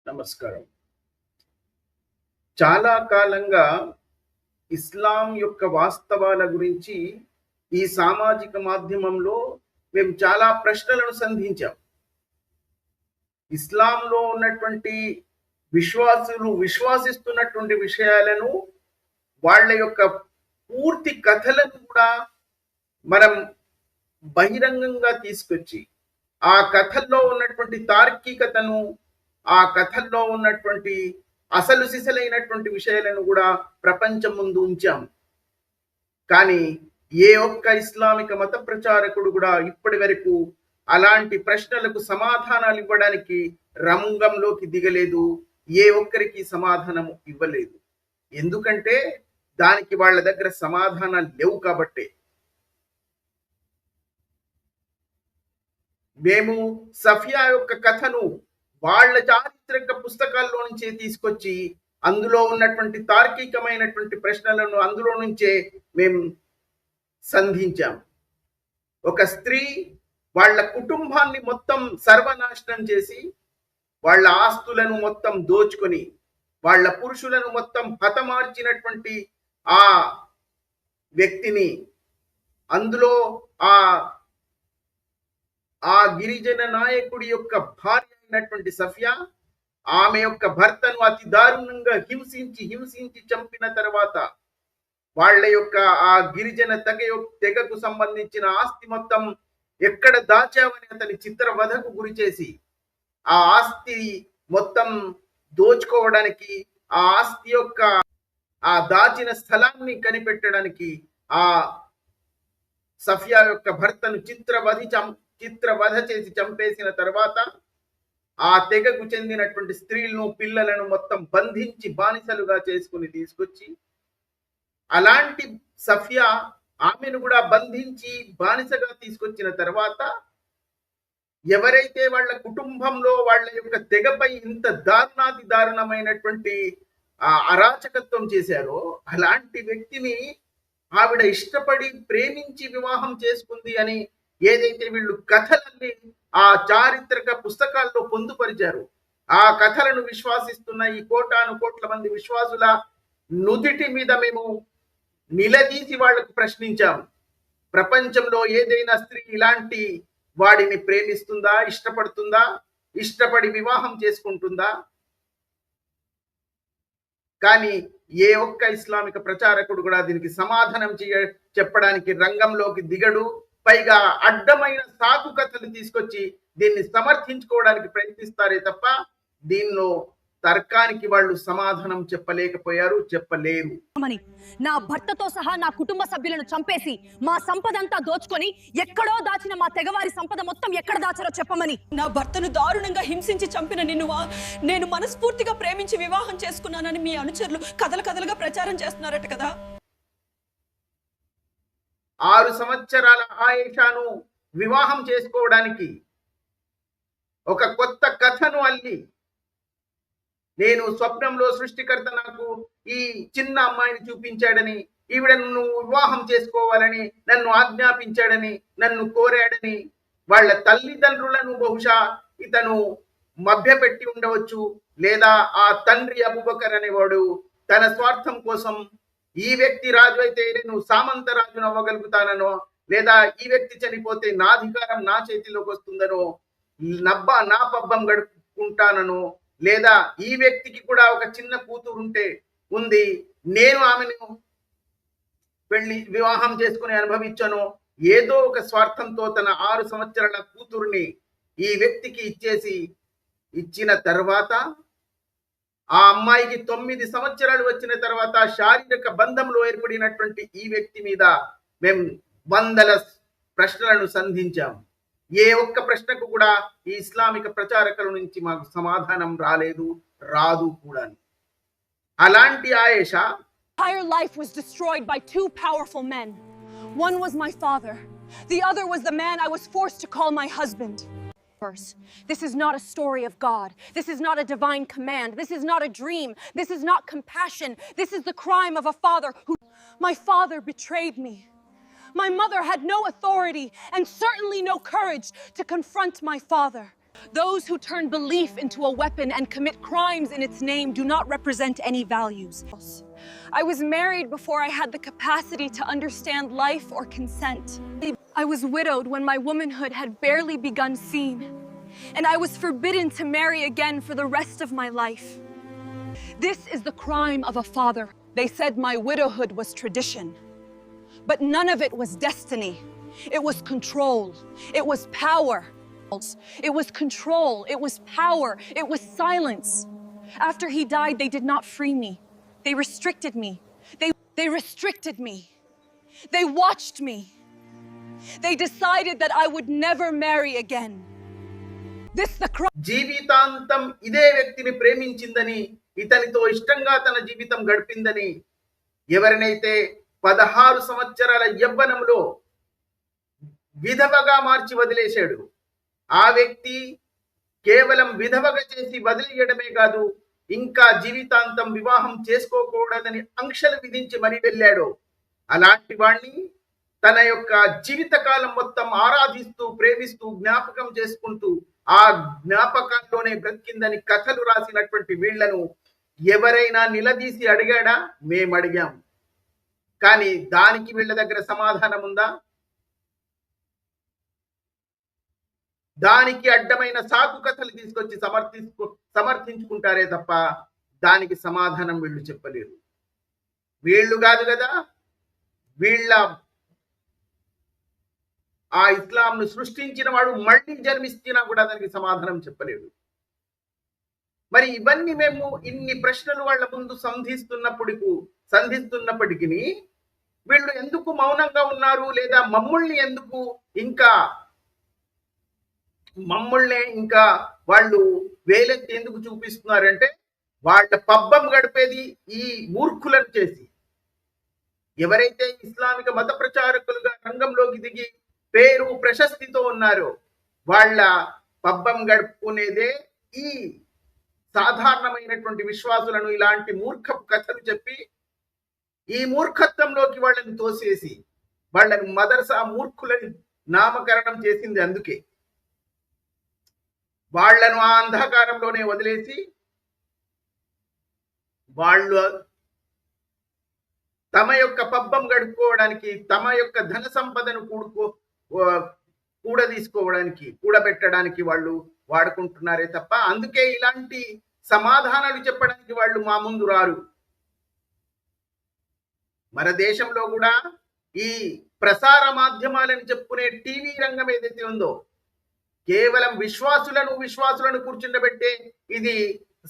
నమస్కారం. చాలా కాలంగా ఇస్లాం యొక్క వాస్తవాల గురించి ఈ సామాజిక మాధ్యమంలో మేము చాలా ప్రశ్నలను సంధించాం. ఇస్లాంలో ఉన్నటువంటి విశ్వాసులు విశ్వసిస్తున్నటువంటి విషయాలను, వాళ్ళ యొక్క పూర్తి కథలను కూడా మనం బహిరంగంగా తీసుకొచ్చి, ఆ కథల్లో ఉన్నటువంటి తార్కికతను, ఆ కథల్లో ఉన్నటువంటి అసలు సిసలైనటువంటి విషయాలను కూడా ప్రపంచం ముందు ఉంచాం. కానీ ఏ ఒక్క ఇస్లామిక మత ప్రచారకుడు కూడా ఇప్పటి వరకు అలాంటి ప్రశ్నలకు సమాధానాలు ఇవ్వడానికి రంగంలోకి దిగలేదు. ఏ ఒక్కరికి సమాధానం ఇవ్వలేదు. ఎందుకంటే దానికి వాళ్ళ దగ్గర సమాధానాలు లేవు కాబట్టే. మేము సఫియా యొక్క కథను వాళ్ళ చారిత్రక పుస్తకాల్లో నుంచే తీసుకొచ్చి, అందులో ఉన్నటువంటి తార్కికమైనటువంటి ప్రశ్నలను అందులో నుంచే మేము సంధించాం. ఒక స్త్రీ వాళ్ళ కుటుంబాన్ని మొత్తం సర్వనాశనం చేసి, వాళ్ళ ఆస్తులను మొత్తం దోచుకొని, వాళ్ళ పురుషులను మొత్తం హతమార్చినటువంటి ఆ వ్యక్తిని, అందులో ఆ గిరిజన నాయకుడి యొక్క భార్య అయినటువంటి సఫియా, ఆమె యొక్క భర్తను అతి దారుణంగా హింసించి చంపిన తర్వాత, వాళ్ళ యొక్క ఆ గిరిజన తెగకు సంబంధించిన ఆస్తి మొత్తం ఎక్కడ దాచామని అతని చిత్రవధకు గురి చేసి, ఆ ఆస్తి మొత్తం దోచుకోవడానికి, ఆ ఆస్తి యొక్క ఆ దాచిన స్థలాన్ని కనిపెట్టడానికి ఆ సఫియా యొక్క భర్తను చిత్రవధ చేసి చంపేసిన తర్వాత, ఆ తెగకు చెందినటువంటి స్త్రీలను, పిల్లలను మొత్తం బంధించి బానిసలుగా చేసుకుని తీసుకొచ్చి, అలాంటి సఫియా ఆమెను కూడా బంధించి బానిసగా తీసుకొచ్చిన తర్వాత, ఎవరైతే వాళ్ళ కుటుంబంలో వాళ్ళ యొక్క తెగపై ఇంత దారుణమైనటువంటి అరాచకత్వం చేశారో, అలాంటి వ్యక్తిని ఆవిడ ఇష్టపడి ప్రేమించి వివాహం చేసుకుంది అని ఏదైతే వీళ్ళు కథలన్నీ ఆ చారిత్రక పుస్తకాల్లో పొందుపరిచారు, ఆ కథలను విశ్వాసిస్తున్న ఈ కోటాను కోట్ల మంది విశ్వాసుల నుదిటి మీద మేము నిలదీసి వాళ్లకు ప్రశ్నించాం. ప్రపంచంలో ఏదైనా స్త్రీ ఇలాంటి వాడిని ప్రేమిస్తుందా, ఇష్టపడుతుందా, ఇష్టపడి వివాహం చేసుకుంటుందా? కానీ ఏ ఒక్క ఇస్లామిక ప్రచారకుడు కూడా దీనికి సమాధానం చెప్పడానికి రంగంలోకి దిగడు. పైగా అడ్డమైన సాగు కథలు తీసుకొచ్చి దీన్ని సమర్థించుకోవడానికి ప్రయత్నిస్తారే తప్ప దీనిలో తర్కానికి వాళ్ళు సమాధానం చెప్పలేకపోయారు, చెప్పలేరు. నా భర్తతో సహా నా కుటుంబ సభ్యులను చంపేసి మా సంపదంతా దోచుకొని ఎక్కడో దాచిన మా తెగవారి సంపద మొత్తం ఎక్కడ దాచారో చెప్పమని. నా భర్తను దారుణంగా హింసించి చంపిన నిన్ను నేను మనస్ఫూర్తిగా ప్రేమించి వివాహం చేసుకున్నానని మీ అనుచరులు కథలుగా ప్రచారం చేస్తున్నారట కదా. 6 సంవత్సరాల ఆయేషాను వివాహం చేసుకోవడానికి ఒక కొత్త కథను అల్లి, నేను స్వప్నంలో సృష్టికర్త నాకు ఈ చిన్న అమ్మాయిని చూపించాడని, ఈవిడను నువ్వు వివాహం చేసుకోవాలని నన్ను ఆజ్ఞాపించాడని, నన్ను కోరాడని, వాళ్ళ తల్లిదండ్రులను బహుశా ఇతను మభ్యపెట్టి ఉండవచ్చు. లేదా ఆ తండ్రి అబూబకర్ అనేవాడు తన స్వార్థం కోసం, ఈ వ్యక్తి రాజు అయితే నేను సామంత రాజును అవ్వగలుగుతానో, లేదా ఈ వ్యక్తి చనిపోతే నా అధికారం నా చేతిలోకి వస్తుందనో, నా పబ్బం గడుపుకుంటానో, లేదా ఈ వ్యక్తికి కూడా ఒక చిన్న కూతురు ఉంది, నేను ఆమెను వివాహం చేసుకుని అనుభవించాను, ఏదో ఒక స్వార్థంతో తన 6 సంవత్సరాల కూతురుని ఈ వ్యక్తికి ఇచ్చిన తర్వాత, ఆ అమ్మాయికి 9 సంవత్సరాలు వచ్చిన తర్వాత శారీరక బంధంలో ఏర్పడినటువంటి ఈ వ్యక్తి మీద మేము వందల ప్రశ్నలను సంధించాం. ఏ ఒక్క ప్రశ్నకు కూడా ఈ ఇస్లామిక ప్రచారకుల నుంచి మాకు సమాధానం రాదు కూడా. అలాంటి Ayesha entire life was destroyed by 2 powerful men. One was my father. The other was the man I was forced to call my husband. This is not a story of God. This is not a divine command. This is not a dream. This is not compassion. This is the crime of a father who... My father betrayed me. My mother had no authority and certainly no courage to confront my father. Those who turn belief into a weapon and commit crimes in its name do not represent any values. I was married before I had the capacity to understand life or consent. I was widowed when my womanhood had barely begun seen, and I was forbidden to marry again for the rest of my life. This is the crime of a father. They said my widowhood was tradition, but none of it was destiny. It was control. It was power. It was control. It was power. It was silence. After he died, they did not free me. They restricted me. They restricted me. They watched me. They decided that I would never marry again. This the crime. జీవితాంతం ఇదే వ్యక్తిని ప్రేమించిందని, ఇతనితో ఇష్టంగా తన జీవితం గడిపిందని ఎవరినైతే 16 సంవత్సరాల యవ్వనంలో విధవగా మార్చి వదిలేశాడు, ఆ వ్యక్తి కేవలం విధవగా చేసి వదిలేయడమే కాదు, ఇంకా జీవితాంతం వివాహం చేసుకోకూడదని ఆంక్షలు విధించి మరీ వెళ్ళాడు. అలాంటి వాణ్ణి తన యొక్క జీవితకాలం మొత్తం ఆరాధిస్తూ, ప్రేమిస్తూ, జ్ఞాపకం చేసుకుంటూ, ఆ జ్ఞాపకాల్లోనే బ్రతికిందని కథలు రాసినటువంటి వీళ్లను ఎవరైనా నిలదీసి అడిగాడా? మేము అడిగాం. కానీ దానికి వీళ్ళ దగ్గర సమాధానం ఉందా? దానికి అడ్డమైన సాకు కథలు తీసుకొచ్చి సమర్థించుకుంటారే తప్ప దానికి సమాధానం వీళ్ళు చెప్పలేరు. వీళ్ళు కాదు కదా, వీళ్ళ ఆ ఇస్లాంను సృష్టించిన వాడు మళ్ళీ జన్మిస్తున్నా కూడా దానికి సమాధానం చెప్పలేడు. మరి ఇవన్నీ మేము ఇన్ని ప్రశ్నలు వాళ్ళ ముందు సంధిస్తున్నప్పటికీ వీళ్ళు ఎందుకు మౌనంగా ఉన్నారు? లేదా మమ్మల్ని ఎందుకు ఇంకా వాళ్ళు వేలెత్తి ఎందుకు చూపిస్తున్నారంటే, వాళ్ళ పబ్బం గడిపేది ఈ మూర్ఖులను చేసి. ఎవరైతే ఇస్లామిక మత ప్రచారకులుగా రంగంలోకి దిగి పేరు ప్రశస్తితో ఉన్నారో వాళ్ళ పబ్బం గడుపుకునేదే ఈ సాధారణమైనటువంటి విశ్వాసులను ఇలాంటి మూర్ఖపు కథలు చెప్పి ఈ మూర్ఖత్వంలోకి వాళ్ళని తోసేసి వాళ్ళని మదర్సా మూర్ఖులని నామకరణం చేసింది. అందుకే వాళ్లను ఆ అంధకారంలోనే వదిలేసి వాళ్ళు తమ యొక్క పబ్బం గడుపుకోవడానికి, తమ యొక్క ధన సంపదను కూడబెట్టడానికి వాళ్ళు వాడుకుంటున్నారే తప్ప, అందుకే ఇలాంటి సమాధానాలు చెప్పడానికి వాళ్ళు మా ముందు రారు. మన దేశంలో కూడా ఈ ప్రసార మాధ్యమాలను చెప్పుకునే టీవీ రంగం ఏదైతే ఉందో, కేవలం విశ్వాసులను కూర్చుండబెట్టే ఇది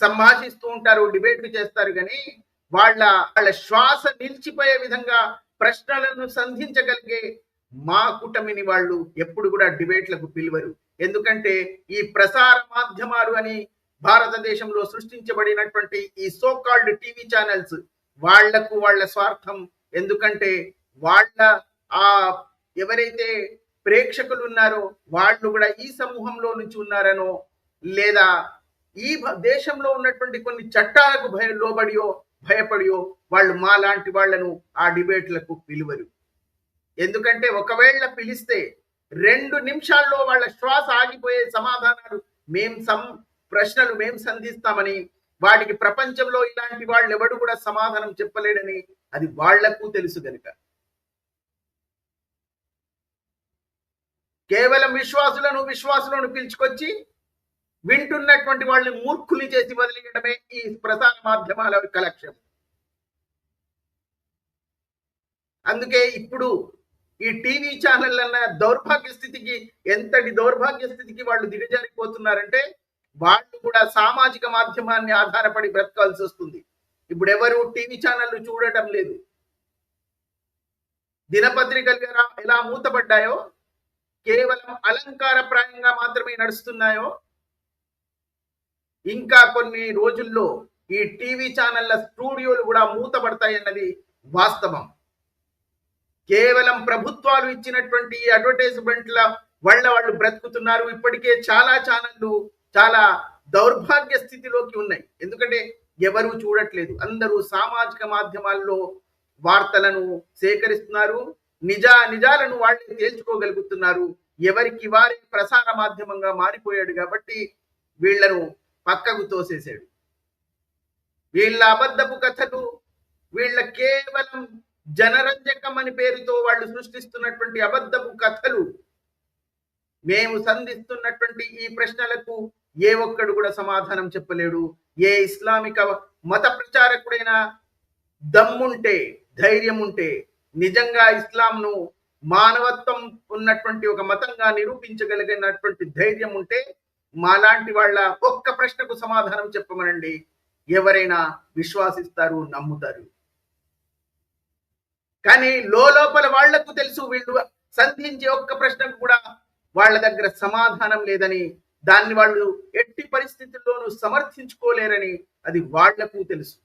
సంభాషిస్తూ ఉంటారు, డిబేట్లు చేస్తారు. కానీ వాళ్ళ శ్వాస నిలిచిపోయే విధంగా ప్రశ్నలను సంధించగలిగే మా కూటమిని వాళ్ళు ఎప్పుడు కూడా డిబేట్లకు పిలువరు. ఎందుకంటే ఈ ప్రసార మాధ్యమాలు అని భారతదేశంలో సృష్టించబడినటువంటి ఈ సోకాల్డ్ టీవీ ఛానల్స్ వాళ్లకు వాళ్ళ స్వార్థం. ఎందుకంటే వాళ్ళ ఎవరైతే ప్రేక్షకులు ఉన్నారో వాళ్ళు కూడా ఈ సమూహంలో నుంచి ఉన్నారనో, లేదా ఈ దేశంలో ఉన్నటువంటి కొన్ని చట్టాలకు భయపడియో వాళ్ళు మా లాంటి వాళ్లను ఆ డిబేట్లకు పిలువరు. ఎందుకంటే ఒకవేళ పిలిస్తే 2 నిమిషాల్లో వాళ్ళ శ్వాస ఆగిపోయే సమాధానాలు ప్రశ్నలు మేము సంధిస్తామని, వాటికి ప్రపంచంలో ఇలాంటి వాళ్ళు ఎవడు కూడా సమాధానం చెప్పలేడని అది వాళ్లకు తెలుసు. గనుక కేవలం విశ్వాసులను పిలుచుకొచ్చి వింటున్నటువంటి వాళ్ళని మూర్ఖుల్ని చేసి వదిలేయడమే ఈ ప్రసార మాధ్యమాల లక్ష్యం. అందుకే ఇప్పుడు ఈ టీవీ ఛానళ్ళన్న ఎంతటి దౌర్భాగ్య స్థితికి వాళ్ళు దిగజారిపోతున్నారంటే, వాళ్ళు కూడా సామాజిక మాధ్యమాన్ని ఆధారపడి బ్రతకాల్సి వస్తుంది. ఇప్పుడు ఎవరు టీవీ ఛానళ్లు చూడటం లేదు. దినపత్రికలు ఎలా మూతపడ్డాయో, కేవలం అలంకారప్రాయంగా మాత్రమే నడుస్తున్నాయో, ఇంకా కొన్ని రోజుల్లో ఈ టీవీ ఛానళ్ల స్టూడియోలు కూడా మూతపడతాయన్నది వాస్తవం. కేవలం ప్రభుత్వాలు ఇచ్చినటువంటి అడ్వర్టైజ్మెంట్ల వల్ల వాళ్ళు బ్రతుకుతున్నారు. ఇప్పటికే చాలా ఛానళ్లు చాలా దౌర్భాగ్య స్థితిలోకి ఉన్నాయి. ఎందుకంటే ఎవరు చూడట్లేదు, అందరూ సామాజిక మాధ్యమాల్లో వార్తలను సేకరిస్తున్నారు, నిజాలను వాళ్ళే తేల్చుకోగలుగుతున్నారు. ఎవరికి వారి ప్రసార మాధ్యమంగా మారిపోయాడు కాబట్టి వీళ్లను పక్కకు తోసేశాడు. వీళ్ళ అబద్ధపు కథలు, వీళ్ళ కేవలం జనరంజకం అని పేరుతో వాళ్ళు సృష్టిస్తున్నటువంటి అబద్ధపు కథలు, మేము సంధిస్తున్నటువంటి ఈ ప్రశ్నలకు ఏ ఒక్కడు కూడా సమాధానం చెప్పలేడు. ఏ ఇస్లామిక మత ప్రచారకుడైనా దమ్ముంటే, ధైర్యం ఉంటే, నిజంగా ఇస్లాంను మానవత్వం ఉన్నటువంటి ఒక మతంగా నిరూపించగలిగినటువంటి ధైర్యం ఉంటే మాలాంటి వాళ్ళ ఒక్క ప్రశ్నకు సమాధానం చెప్పమనండి, ఎవరైనా విశ్వాసిస్తారు, నమ్ముతారు. కానీ లోపల వాళ్లకు తెలుసు వీళ్ళు సంధించే ఒక్క ప్రశ్నకు కూడా వాళ్ళ దగ్గర సమాధానం లేదని, దాన్ని వాళ్ళు ఎట్టి పరిస్థితుల్లోనూ సమర్థించుకోలేరని అది వాళ్లకు తెలుసు.